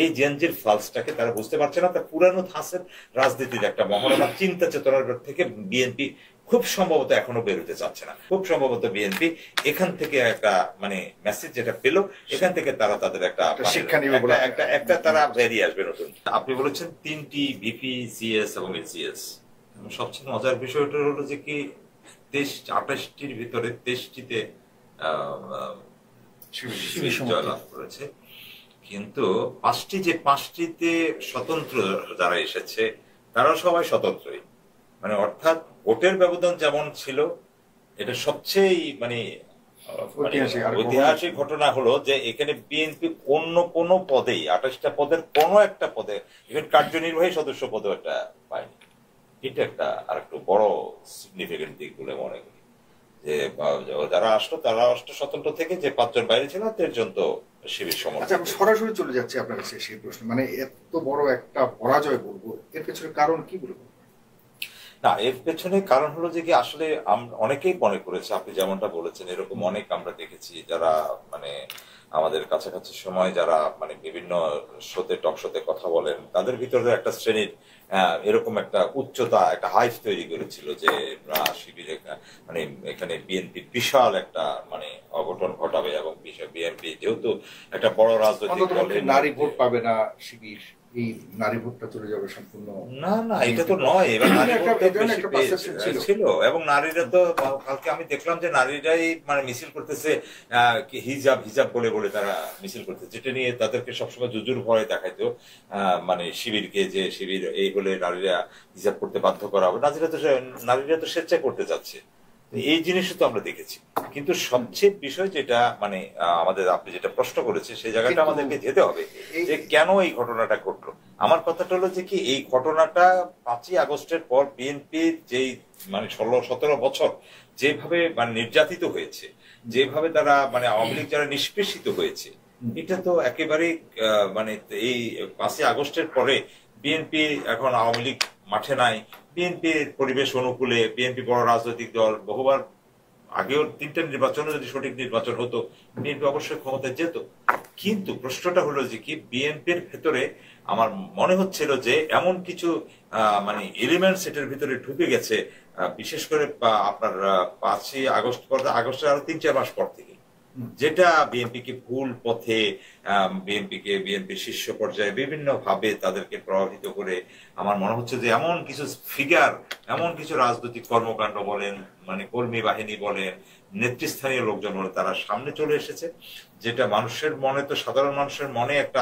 এই জেনজির ফালসটাকে তারা বুঝতে পারছে না। তার পুরানো ধাঁচের রাজনীতির একটা মহড়া চিন্তা চেতনার থেকে বিএনপি খুব সম্ভবত এখনো বেরোতে চাচ্ছে না। খুব সম্ভবত বিএনপি এখান থেকে একটা মানে মেসেজ যেটা পেল, এখান থেকে তারা তাদের একটা শিক্ষা নিবে, একটা তারা বেরিয়ে আসবে নতুন। আপনি বলেছেন 3টি ভিপি, সিএস এবং এসিএস। সবচেয়ে মজার বিষয়টা হলো যে কি 28টির ভিতরে 23টিতে শিবির জয়লাভ করেছে, কিন্তু 5টিতে স্বতন্ত্র যারা এসেছে তারাও সবাই স্বতন্ত্রই। মানে অর্থাৎ ভোটের ব্যবধান যেমন ছিল, এটা সবচেয়ে মানে ঐতিহাসিক ঘটনা হলো যে এখানে বিএনপি অন্য কোনো পদেই 28টা পদের কোনো একটা পদে এখানে কার্যনির্বাহী সদস্য পদেও একটা পায়নি। এটা একটা আর একটু বড় সিগনিফিকেন্ট দিক বলে মনে করি, যে যারা আসলো তারা আসলো স্বতন্ত্র থেকে, যে 5 জন বাইরে ছিল 13 জন তো শিবির সমর্থক। সরাসরি চলে যাচ্ছে আপনার কাছে সেই প্রশ্ন, মানে এত বড় একটা পরাজয় বলবো, এর পেছনে কারণ কি বলবো? না, এর পেছনে কারণ হলো যে কি আসলে অনেকেই মনে করেছে, আপনি যেমনটা বলেছেন এরকম অনেক আমরা দেখেছি যারা মানে আমাদের কাছাকাছি সময় যারা মানে বিভিন্ন শোতে টক শোতে কথা বলেন, তাদের ভিতরে একটা শ্রেণীর এরকম একটা উচ্চতা, একটা হাইপ তৈরি করেছিল যে শিবিরে মানে এখানে বিএনপি বিশাল একটা মানে অঘটন ঘটাবে, এবং বিএনপি যেহেতু একটা বড় রাজনৈতিক দল, নারী ভোট পাবে না শিবির, এই নারী ভোটটা চলে যাবে সম্পূর্ণ। না না, এটা তো নয়। এবার নারী ভোট ছিল, এবং নারীরা তো কালকে আমি দেখলাম যে নারীরাই মানে মিছিল করতেছে হিজাব হিজাব বলে বলে তারা মিছিল করতেছে, যেটা নিয়ে তাদেরকে সবসময় জুজুর ভয় দেখাইতো মানে শিবিরকে, যে শিবির এই হলে নারীরা হিজাব করতে বাধ্য করা হবে। নারীরা তো স্বেচ্ছায় করতে যাচ্ছে, এই জিনিসও তো আমরা দেখেছি। কিন্তু সবচেয়ে বিষয় যেটা মানে আমাদের আপনি যেটা প্রশ্ন করেছে সেই জায়গাটা আমাদেরকে যেতে হবে যে কেন এই ঘটনাটা ঘটলো। আমার কথাটা হলো যে কি এই ঘটনাটা 5ই আগস্টের পর বিএনপির যেই মানে 16-17 বছর যেভাবে মানে নির্যাতিত হয়েছে, যেভাবে তারা মানে আওয়ামী লীগ যারা নিষ্পেষিত হয়েছে, এটা তো একেবারেই মানে এই 5ই আগস্টের পরে বিএনপি এখন আওয়ামী লীগ মাঠে নাই, বিএনপির পরিবেশ অনুকূলে, বিএনপি বড় রাজনৈতিক দল, বহুবার আগেও 3টা নির্বাচনে যদি সঠিক নির্বাচন হতো বিএনপি অবশ্যই ক্ষমতায় যেত। কিন্তু প্রশ্নটা হলো যে কি বিএনপির ভেতরে আমার মনে হচ্ছিল যে এমন কিছু মানে এলিমেন্টস এটার ভিতরে ঢুকে গেছে, বিশেষ করে আপনার 5ই আগস্ট পর, আগস্টের আরো 3-4 মাস পর থেকে, যেটা বিএনপিকে ভুল পথে বিএনপি শীর্ষ পর্যায়ে বিভিন্ন ভাবে তাদেরকে প্রভাবিত করে। আমার মনে হচ্ছে যে এমন কিছু ফিগার, এমন কিছু রাজনৈতিক কর্মকাণ্ড বলেন, মানে কর্মী বাহিনী বলেন, নেতৃস্থানীয় লোকজন বলেন, তারা সামনে চলে এসেছে, যেটা মানুষের মনে, তো সাধারণ মানুষের মনে একটা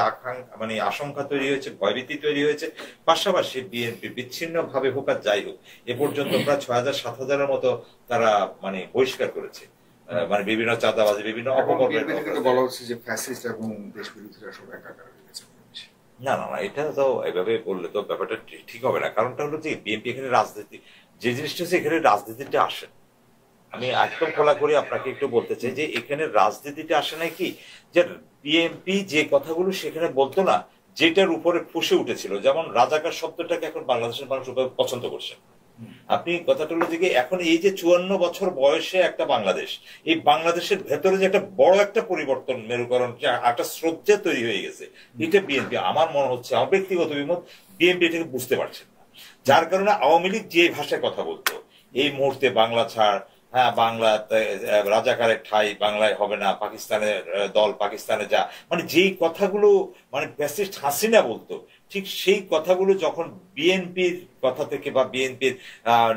মানে আশঙ্কা তৈরি হয়েছে, ভয়ভীতি তৈরি হয়েছে। পাশাপাশি বিএনপি বিচ্ছিন্ন ভাবে হোক আর যাই হোক এ পর্যন্ত প্রায় 6000-7000-এর মতো তারা মানে বহিষ্কার করেছে, মানে বিভিন্ন চাঁদাবাজি, বিভিন্ন অপকর্মের বলা হচ্ছে যে ফ্যাসিস্ট এবং দেশ বিরোধীরা সব একাকার হয়ে গেছে। না না না, এটা তো এভাবে বললে তো ব্যাপারটা ঠিক হবে না। কারণটা হলো যে বিএনপি এখানে রাজনীতি, যে জিনিসটা হচ্ছে এখানে রাজনীতিটা আসে, আমি একদম খোলা করে আপনাকে একটু বলতে চাই যে এখানে রাজনীতিটা আসে না কি, যে বিএনপি যে কথাগুলো সেখানে বলতো না, যেটার উপরে ফুসে উঠেছিল, যেমন রাজাকার শব্দটাকে এখন বাংলাদেশের মানুষ পছন্দ করছে। আপনি কথাটা হলো যে এখন এই যে 54 বছর বয়সে একটা বাংলাদেশ, এই বাংলাদেশের ভেতরে যে একটা বড় একটা পরিবর্তন, মেরুকরণ, একটা শ্রদ্ধা তৈরি হয়ে গেছে, এটা বিএনপি, আমার মনে হচ্ছে, আমার ব্যক্তিগত বিমত, বিএনপি এটাকে বুঝতে পারছেন না। যার কারণে আওয়ামী লীগ যে ভাষায় কথা বলতো, এই মুহূর্তে বাংলা ছাড়, হ্যাঁ বাংলা রাজাকারের ঠাই বাংলায় হবে না, পাকিস্তানের দল পাকিস্তানে যা, মানে যেই কথাগুলো মানে ফ্যাসিস্ট হাসিনা বলতো, ঠিক সেই কথাগুলো যখন বিএনপির কথা থেকে বা বিএনপির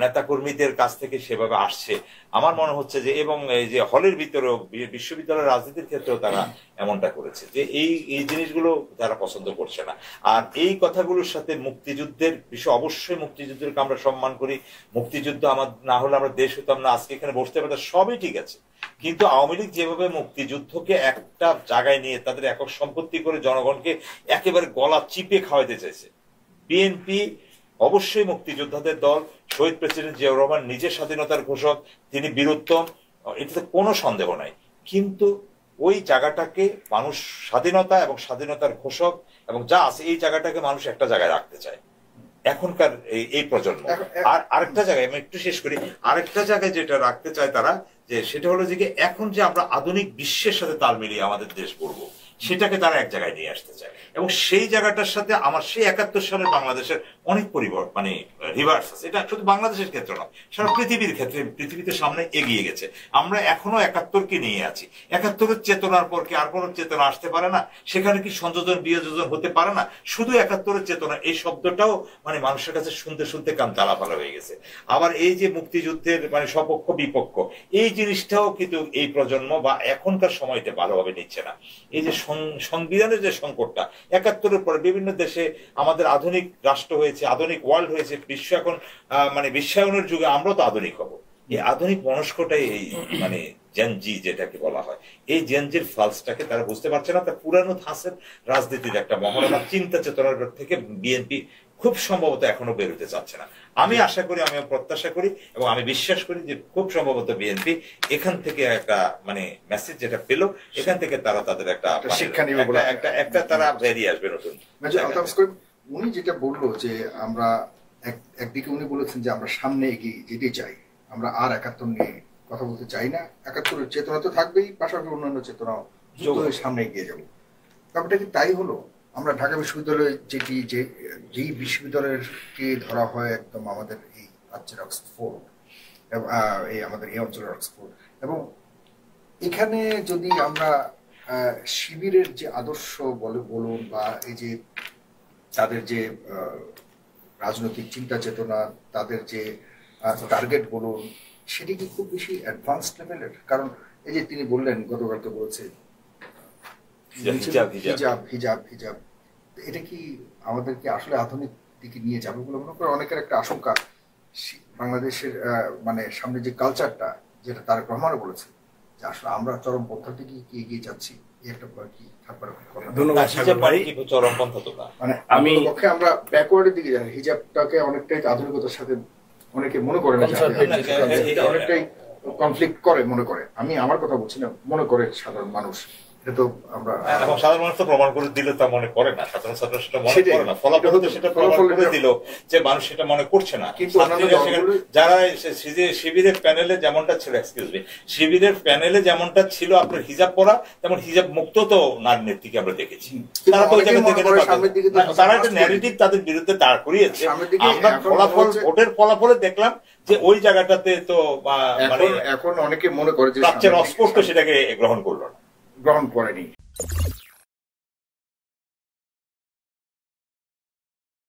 নেতাকর্মীদের কাছ থেকে সেভাবে আসছে, আমার মনে হচ্ছে যে, এবং এই যে হলের ভিতরেও বিশ্ববিদ্যালয়ের রাজনীতির ক্ষেত্রেও তারা এমনটা করেছে, যে এই জিনিসগুলো তারা পছন্দ করছে না। আর এই কথাগুলোর সাথে মুক্তিযুদ্ধের বিষয়, অবশ্যই মুক্তিযুদ্ধকে আমরা সম্মান করি, মুক্তিযুদ্ধ আমার না হলে আমরা দেশ হতাম না, আজকে এখানে বসতে পারতাম, সবই ঠিক আছে। কিন্তু আওয়ামী লীগ যেভাবে মুক্তিযুদ্ধকে একটা জায়গায় নিয়ে তাদের একক সম্পত্তি করে জনগণকে একেবারে গলা চিপে খাওয়াইতে চাইছে, বিএনপি অবশ্যই মুক্তিযোদ্ধাদের দল, শহীদ প্রেসিডেন্ট জিয়াউর রহমান নিজে স্বাধীনতার ঘোষক, তিনি বীরোত্তম, এটাতে কোনো সন্দেহ নাই। কিন্তু ওই জায়গাটাকে মানুষ স্বাধীনতা এবং স্বাধীনতার ঘোষক এবং যা আছে এই জায়গাটাকে মানুষ একটা জায়গায় রাখতে চায় এখনকার এই প্রজন্ম। আর আরেকটা জায়গায় আমি একটু শেষ করি, আরেকটা জায়গায় যেটা রাখতে চায় তারা, যে সেটা হলো যে এখন যে আমরা আধুনিক বিশ্বের সাথে তাল মিলিয়ে আমাদের দেশ গড়বো, সেটাকে তারা এক জায়গায় নিয়ে আসতে চায়, এবং সেই জায়গাটার সাথে আমার সেই 71 সালের বাংলাদেশের অনেক পরিবর্তন মানে রিভার্স আছে। এটা শুধু বাংলাদেশের ক্ষেত্রে নয়, সারা পৃথিবীর ক্ষেত্রে, পৃথিবীতে সামনে এগিয়ে গেছে। আমরা এখনো 71কে নিয়ে আছি। 71-এর চেতনার পর কি আর কোনো চেতনা আসতে পারে না? সেখানে কি সংযোজন বিয়োজন হতে পারে না? শুধু 71-এর চেতনা, এই শব্দটাও মানে মানুষের কাছে শুনতে শুনতে কান তালাফালা হয়ে গেছে। আবার এই যে মুক্তিযুদ্ধের মানে সপক্ষ বিপক্ষ, এই জিনিসটাও কিন্তু এই প্রজন্ম বা এখনকার সময়টা ভালোভাবে নিচ্ছে না। এই যে সংবিধানের যে সংকটটা, 71-এর পরে বিভিন্ন দেশে আমাদের আধুনিক রাষ্ট্র হয়েছে, আধুনিক ওয়ার্ল্ড হয়েছে, বিশ্ব এখন মানে বিশ্বায়নের যুগে আমরাও তো আধুনিক হব। এই আধুনিক মনস্কটাই এই মানে জেনজি যেটাকে বলা হয়, এই জেনজির ফালসটাকে তারা বুঝতে পারছে না। তার পুরানো ধাঁচের রাজনীতির একটা মহড়া চিন্তা চেতনার থেকে বিএনপি খুব সম্ভবত এখনো বেরোতে চাচ্ছে না। আমি আশা করি, আমি প্রত্যাশা করি এবং আমি বিশ্বাস করি যে খুব সম্ভবত বিএনপি এখান থেকে একটা মানে মেসেজ যেটা পেল, এখান থেকে তারা তাদের একটা শিক্ষা নিবে, একটা তারা বেরিয়ে আসবে নতুন। উনি যেটা বললো যে আমরা একদিকে উনি বলেছেন যে আমরা সামনে এগিয়ে যেতে চাই, আমরা আর 71 নিয়ে কথা বলতে চাই না। 71-এর চেতনা তো থাকবেই, পাশাপাশি অন্যান্য চেতনাও সামনে এগিয়ে যাবো। ব্যাপারটা কি তাই হলো? আমরা ঢাকা বিশ্ববিদ্যালয়ে যেই বিশ্ববিদ্যালয়কে ধরা হয় একদম আমাদের এই রাজ্যের অক্সফোর্ড, এই আমাদের এই অঞ্চলের অক্সফোর্ড, এবং এখানে যদি আমরা শিবিরের যে আদর্শ বলুন বা এই যে তাদের যে রাজনৈতিক চিন্তা চেতনা, তাদের যে টার্গেট বলুন, সেটি কি খুব বেশি অ্যাডভান্সড লেভেলের? কারণ এই যে তিনি বললেন, গতকালকে বলেছে হিজাব, এটা কি আমাদেরকে আসলে আধুনিক দিকে নিয়ে যাবে বলে মনে করে? অনেকের একটা আশঙ্কা বাংলাদেশের মানে সামনে যে কালচারটা, যেটা তারেক রহমানও বলেছে যে আসলে আমরা চরম পন্থা থেকে এগিয়ে যাচ্ছি, মানে আমি পক্ষে আমরা ব্যাকওয়ার্ডের দিকে যাই, হিজাবটাকে অনেকটাই আধুনিকতার সাথে অনেকে মনে করে না, অনেকটাই কনফ্লিক্ট করে মনে করে। আমি আমার কথা বলছি না, মনে করে সাধারণ মানুষ। এটা তো আমরা সাধারণ মানুষ তো প্রমাণ করে দিলে তা মনে করে না, সাধারণ ছাত্র সেটা মনে করে না, ফলাফল সেটা প্রমাণ করে দিল যে মানুষ সেটা মনে করছে না। কিন্তু যারা শিবিরের প্যানেলে যেমনটা ছিল, শিবিরের প্যানেলে যেমনটা ছিল আপনার হিজাব পরা, তেমন হিজাব মুক্ত তো নারী নেত্রীকে আমরা দেখেছি। তারা তো ওই জায়গা থেকে তারা একটা ন্যারেটিভ তাদের বিরুদ্ধে দাঁড় করিয়েছে। আমরা ফলাফল, ভোটের ফলাফলে দেখলাম যে ওই জায়গাটাতে তো মানে এখন অনেকে মনে করে যে রাজ্যের অস্পষ্ট সেটাকে গ্রহণ করলো না, গ্রহণ করেনি।